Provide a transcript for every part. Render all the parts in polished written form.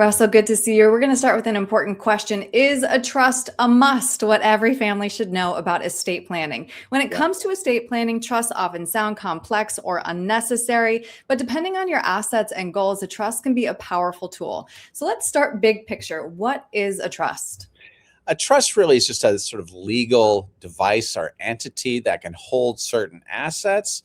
Russell, good to see you. We're going to start with an important question. Is a trust a must? What every family should know about estate planning. When it comes to estate planning, trusts often sound complex or unnecessary, but depending on your assets and goals, a trust can be a powerful tool. So let's start big picture. What is a trust? A trust really is just a sort of legal device or entity that can hold certain assets.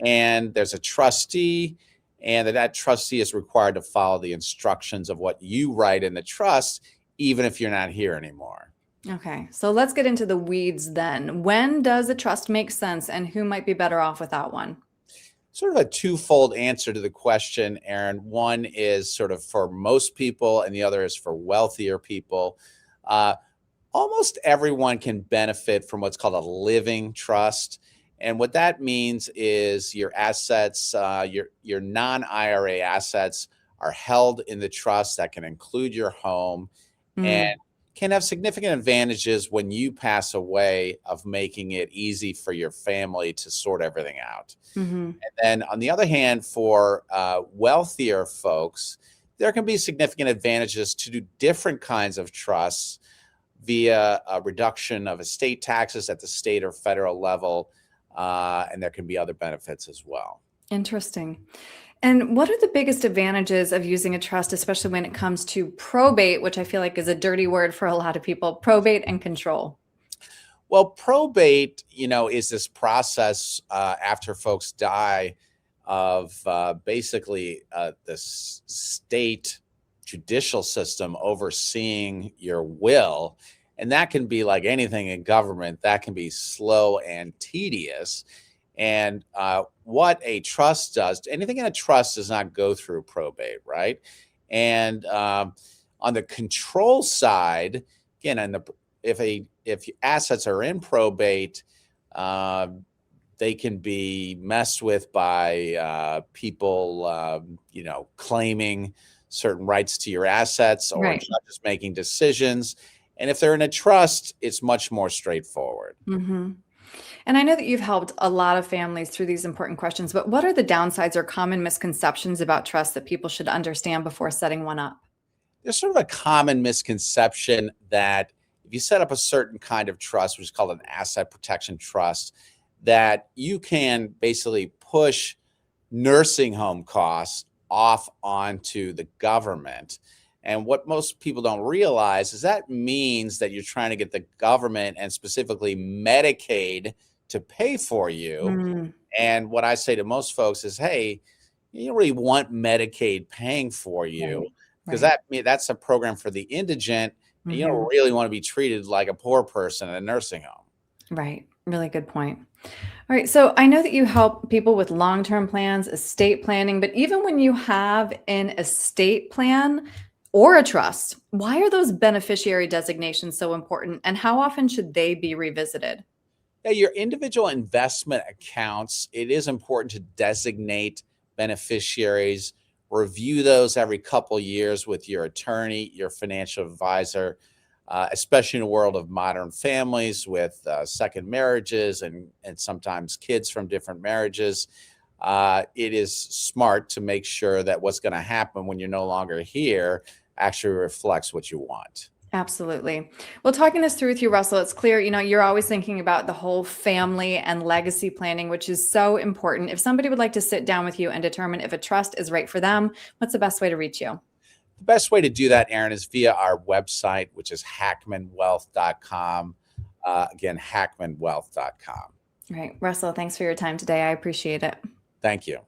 And there's a trustee, and that trustee is required to follow the instructions of what you write in the trust, even if you're not here anymore. Okay, so let's get into the weeds then. When does a trust make sense, and who might be better off without one? Sort of a twofold answer to the question, Aaron. One is sort of for most people, and the other is for wealthier people. Almost everyone can benefit from what's called a living trust. And what that means is your assets, your non-IRA assets are held in the trust. That can include your home and can have significant advantages when you pass away of making it easy for your family to sort everything out. And then on the other hand, for wealthier folks, there can be significant advantages to do different kinds of trusts via a reduction of estate taxes at the state or federal level. And there can be other benefits as well. Interesting. And what are the biggest advantages of using a trust, especially when it comes to probate, which I feel like is a dirty word for a lot of people, probate and control? Well, probate, is this process after folks die of basically the state judicial system overseeing your will. And that can be like anything in government, that can be slow and tedious. And what a trust does, anything in a trust does not go through probate, right? And on the control side, again, if assets are in probate, they can be messed with by people, claiming certain rights to your assets or judges making decisions. And if they're in a trust, it's much more straightforward. And I know that you've helped a lot of families through these important questions, but what are the downsides or common misconceptions about trust that people should understand before setting one up? There's sort of a common misconception that if you set up a certain kind of trust, which is called an asset protection trust, that you can basically push nursing home costs off onto the government. And what most people don't realize is that means that you're trying to get the government and specifically Medicaid to pay for you. And what I say to most folks is, hey, you don't really want Medicaid paying for you because that's a program for the indigent. And you don't really want to be treated like a poor person in a nursing home. Right. Really good point. All right. So I know that you help people with long-term plans, estate planning, but even when you have an estate plan or a trust, why are those beneficiary designations so important, and how often should they be revisited? Yeah, your individual investment accounts, it is important to designate beneficiaries, review those every couple years with your attorney, your financial advisor, especially in a world of modern families with second marriages and sometimes kids from different marriages. It is smart to make sure that what's going to happen when you're no longer here actually reflects what you want. Absolutely. Well, talking this through with you, Russell, it's clear, you're always thinking about the whole family and legacy planning, which is so important. If somebody would like to sit down with you and determine if a trust is right for them, what's the best way to reach you? The best way to do that, Aaron, is via our website, which is hackmannwealth.com. Again, hackmannwealth.com. All right. Russell, thanks for your time today. I appreciate it. Thank you.